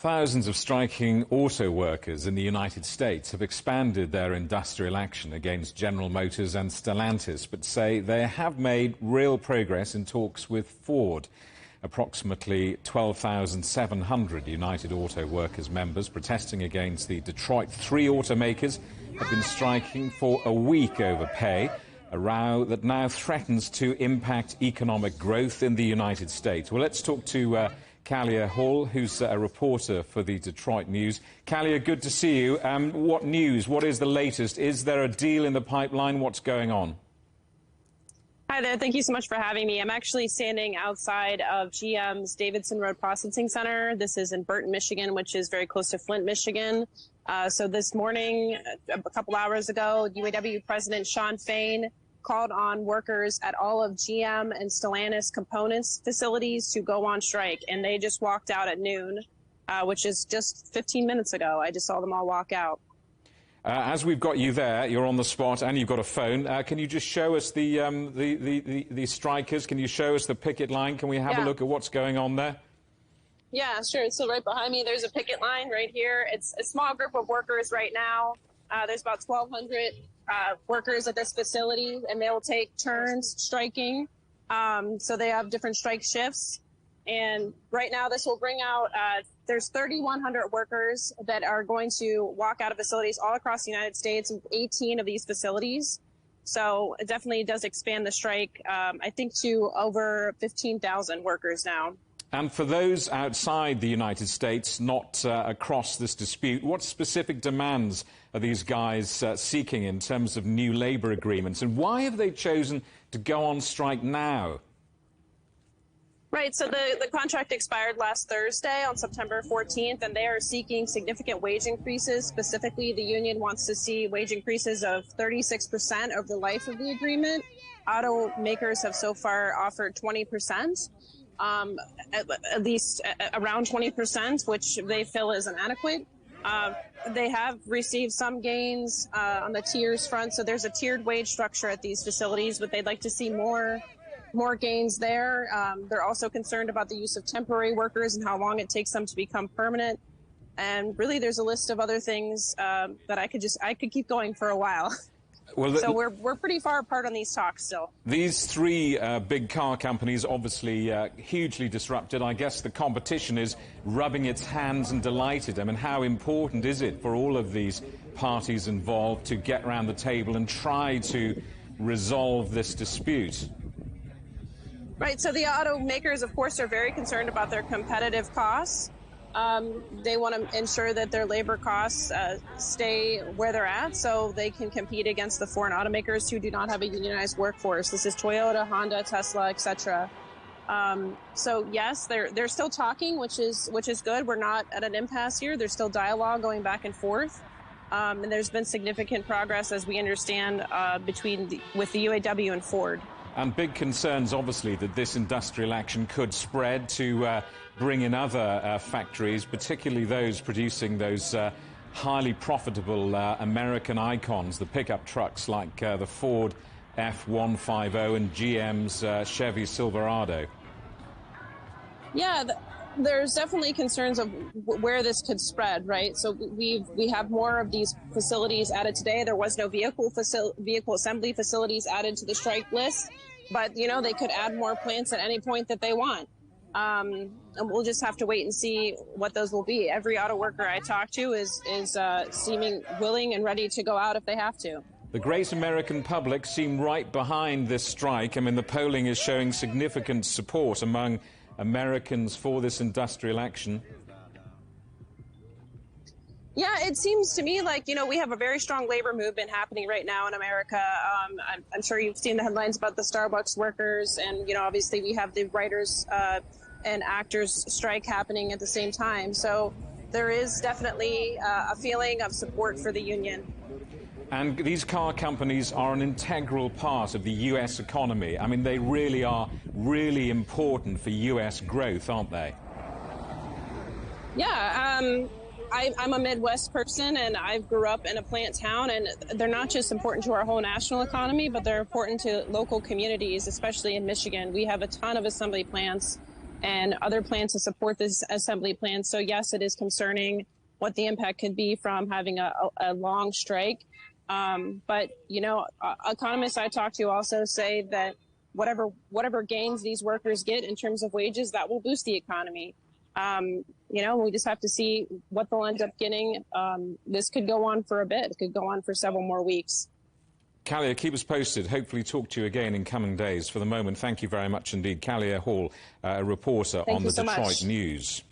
Thousands of striking auto workers in the United States have expanded their industrial action against General Motors and Stellantis, but say they have made real progress in talks with Ford. Approximately 12,700 United Auto Workers members protesting against the Detroit three automakers have been striking for a week over pay, a row that now threatens to impact economic growth in the United States. Well, let's talk to Kalea Hall, who's a reporter for the Detroit News. Kalea, good to see you. What news? What is the latest? Is there a deal in the pipeline? What's going on? Hi there. Thank you so much for having me. I'm actually standing outside of GM's Davidson Road Processing Center. This is in Burton, Michigan, which is very close to Flint, Michigan. So this morning, a couple hours ago, UAW President Shawn Fain called on workers at all of GM and Stellantis components facilities to go on strike, and they just walked out at noon, which is just 15 minutes ago. I just saw them all walk out. As we've got you there, you're on the spot and you've got a phone. Can you just show us the strikers? Can you show us the picket line? Can we have a look at what's going on there? Yeah, sure. So right behind me, there's a picket line right here. It's a small group of workers right now. There's about 1,200 workers at this facility, and they will take turns striking. So they have different strike shifts. And right now, this will bring out, there's 3,100 workers that are going to walk out of facilities all across the United States, 18 of these facilities. So it definitely does expand the strike, I think, to over 15,000 workers now. And for those outside the United States, not across this dispute, what specific demands are these guys seeking in terms of new labour agreements? And why have they chosen to go on strike now? Right, so the contract expired last Thursday on September 14th, and they are seeking significant wage increases. Specifically, the union wants to see wage increases of 36% over the life of the agreement. Automakers have so far offered 20%. At least around 20%, which they feel is inadequate. They have received some gains on the tiers front, so there's a tiered wage structure at these facilities, but they'd like to see more gains there. They're also concerned about the use of temporary workers and how long it takes them to become permanent. And really, there's a list of other things that I could keep going for a while. Well, so we're pretty far apart on these talks still. These three big car companies obviously hugely disrupted. I guess the competition is rubbing its hands and delighted. I mean, how important is it for all of these parties involved to get around the table and try to resolve this dispute? Right, so the automakers, of course, are very concerned about their competitive costs. They want to ensure that their labor costs stay where they're at so they can compete against the foreign automakers who do not have a unionized workforce. This is Toyota, Honda, Tesla, etc. So yes, they're still talking, which is good. We're not at an impasse here. There's still dialogue going back and forth. And there's been significant progress, as we understand, with the UAW and Ford. And big concerns, obviously, that this industrial action could spread to bring in other factories, particularly those producing those highly profitable American icons, the pickup trucks like the Ford F-150 and GM's Chevy Silverado. Yeah, there's definitely concerns of where this could spread, right? So we have more of these facilities added today. There was no vehicle assembly facilities added to the strike list, but you know, they could add more plants at any point that they want. And we'll just have to wait and see what those will be. Every auto worker I talk to is seeming willing and ready to go out if they have to. The great American public seem right behind this strike. I mean, the polling is showing significant support among Americans for this industrial action. Yeah, it seems to me like, you know, we have a very strong labor movement happening right now in America. I'm sure you've seen the headlines about the Starbucks workers, and, you know, obviously we have the writers and actors strike happening at the same time. So there is definitely a feeling of support for the union. And these car companies are an integral part of the U.S. economy. I mean, they really are really important for U.S. growth, aren't they? Yeah, I'm a Midwest person, and I grew up in a plant town, and they're not just important to our whole national economy, but they're important to local communities, especially in Michigan. We have a ton of assembly plants, and other plans to support this assembly plan. So yes, it is concerning what the impact could be from having a long strike. But, you know, economists I talk to also say that whatever gains these workers get in terms of wages, that will boost the economy. You know, we just have to see what they'll end up getting. This could go on for a bit. It could go on for several more weeks. Kalea, keep us posted. Hopefully talk to you again in coming days. For the moment, thank you very much indeed. Kalea Hall, a reporter on the Detroit News.